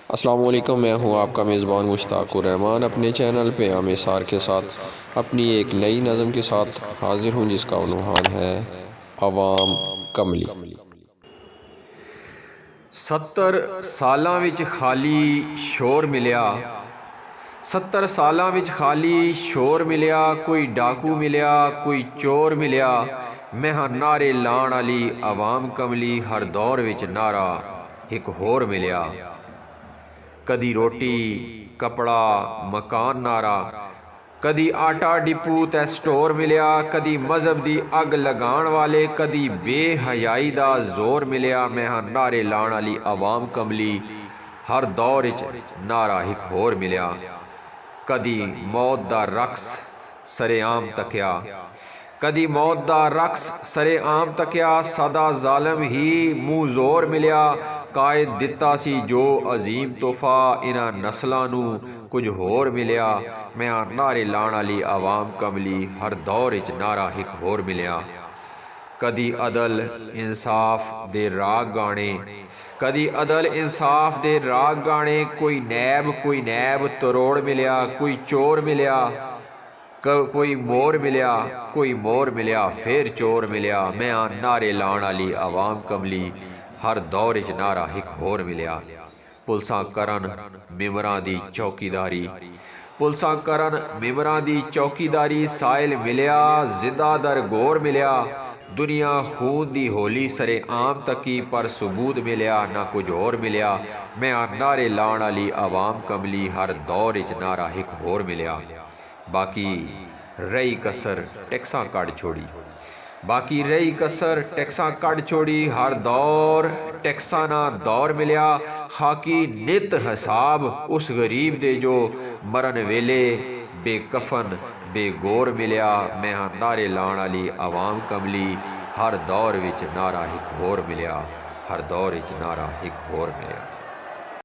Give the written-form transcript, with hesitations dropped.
अस्सलाम वालेकुम, मैं हूं आपका मेज़बान मुश्ताकुर रहमान। अपने चैनल पे आमिर के साथ अपनी एक नई नज़म के साथ हाज़िर हूं, जिसका उन्वान है अवाम कमली। 70 ਸਾਲਾਂ ਵਿੱਚ ਖਾਲੀ ਸ਼ੋਰ ਮਿਲਿਆ। 70 ਸਾਲਾਂ ਵਿੱਚ ਖਾਲੀ ਸ਼ੋਰ ਮਿਲਿਆ। ਕੋਈ ਡਾਕੂ ਮਿਲਿਆ, ਕੋਈ ਚੋਰ ਮਿਲਿਆ। ਮੈਂ ਹਾਂ ਨਾਰੇ ਲਾਣ ਵਾਲੀ ਆਵਾਮ ਕਮਲੀ। ਹਰ ਦੌਰ ਵਿੱਚ ਨਾਰਾ ਇੱਕ ਹੋਰ ਮਿਲਿਆ। ਕਦੀ ਰੋਟੀ ਕਪੜਾ ਮਕਾਨ ਨਾਰਾ, ਕਦੀ ਆਟਾ ਡਿਪੂ ਤੇ ਸਟੋਰ ਮਿਲਿਆ। ਕਦੀ ਮਜ਼ਹਬ ਦੀ ਅੱਗ ਲਗਾਉਣ ਵਾਲੇ, ਕਦੀ ਬੇਹਯਾਈ ਦਾ ਜ਼ੋਰ ਮਿਲਿਆ। ਮੈਂ ਹਾਂ ਨਾਰੇ ਲਾਉਣ ਵਾਲੀ ਆਵਾਮ ਕਮਲੀ। ਹਰ ਦੌਰ ਵਿੱਚ ਨਾਰਾ ਇੱਕ ਹੋਰ ਮਿਲਿਆ। ਕਦੀ ਮੌਤ ਦਾ ਰਕਸ ਸਰੇਆਮ ਤੱਕਿਆ, ਕਦੀ ਮੌਤ ਦਾ ਰਕਸ ਸਰੇਆਮ ਤੱਕਿਆ। ਸਦਾ ਜ਼ਾਲਮ ਹੀ ਮੂੰਹ ਜ਼ੋਰ ਮਿਲਿਆ। ਕਾਇਦ ਦਿੱਤਾ ਸੀ ਜੋ ਅਜ਼ੀਮ ਤੋਹਫਾ, ਇਹਨਾਂ ਨਸਲਾਂ ਨੂੰ ਕੁਝ ਹੋਰ ਮਿਲਿਆ। ਮੈਂ ਹਾਂ ਨਾਰੇ ਲਾਉਣ ਵਾਲੀ ਆਵਾਮ ਕਮਲੀ। ਹਰ ਦੌਰ ਵਿੱਚ ਨਾਰਾ ਇੱਕ ਹੋਰ ਮਿਲਿਆ। ਕਦੀ ਅਦਲ ਇਨਸਾਫ ਦੇ ਰਾਗ ਗਾਣੇ, ਕਦੀ ਅਦਲ ਇਨਸਾਫ ਦੇ ਰਾਗ ਗਾਣੇ। ਕੋਈ ਨੈਬ ਤਰੋੜ ਮਿਲਿਆ। ਕੋਈ ਚੋਰ ਮਿਲਿਆ, ਕੋਈ ਮੋਰ ਮਿਲਿਆ, ਕੋਈ ਮੋਰ ਮਿਲਿਆ ਫੇਰ ਚੋਰ ਮਿਲਿਆ। ਮੈਂ ਹਾਂ ਨਾਰੇ ਲਾਉਣ ਵਾਲੀ ਆਵਾਮ ਕਮਲੀ। ਹਰ ਦੌਰ ਵਿੱਚ ਨਾਰਾ ਇੱਕ ਹੋਰ ਮਿਲਿਆ। ਪੁਲਸਾਂ ਕਰਨ ਮਿੰਬਰਾਂ ਦੀ ਚੌਕੀਦਾਰੀ, ਪੁਲਸਾਂ ਕਰਨ ਮਿੰਬਰਾਂ ਦੀ ਚੌਕੀਦਾਰੀ। ਸਾਇਲ ਮਿਲਿਆ, ਜ਼ਿੰਦਾ ਦਰ ਗੌਰ ਮਿਲਿਆ। ਦੁਨੀਆ ਖੂਨ ਦੀ ਹੋਲੀ ਸਰੇਆਮ ਤੱਕੀ, ਪਰ ਸਬੂਤ ਮਿਲਿਆ ਨਾ ਕੁਝ ਹੋਰ ਮਿਲਿਆ। ਮੈਂ ਹਾਂ ਨਾਰੇ ਲਾਉਣ ਵਾਲੀ ਆਵਾਮ ਕਮਲੀ। ਹਰ ਦੌਰ ਵਿੱਚ ਨਾਰਾ ਇੱਕ ਹੋਰ ਮਿਲਿਆ। ਬਾਕੀ ਰਹੀ ਕਸਰ ਟੈਕਸਾਂ ਕੱਢ ਛੋੜੀ, ਬਾਕੀ ਰਹੀ ਕਸਰ ਟੈਕਸਾਂ ਕੱਢ ਛੋੜੀ। ਹਰ ਦੌਰ ਟੈਕਸਾਂ ਨਾਲ ਦੌਰ ਮਿਲਿਆ। ਖਾਕੀ ਨਿਤ ਹਿਸਾਬ ਉਸ ਗਰੀਬ ਦੇ ਜੋ ਮਰਨ ਵੇਲੇ ਬੇਕਫਨ ਬੇਗੌਰ ਮਿਲਿਆ। ਮੈਂ ਹਾਂ ਨਾਰੇ ਲਾਉਣ ਵਾਲੀ ਆਵਾਮ ਕਮਲੀ। ਹਰ ਦੌਰ ਵਿੱਚ ਨਾਰਾ ਇੱਕ ਹੋਰ ਮਿਲਿਆ। ਹਰ ਦੌਰ ਵਿੱਚ ਨਾਰਾ ਇੱਕ ਹੋਰ ਮਿਲਿਆ।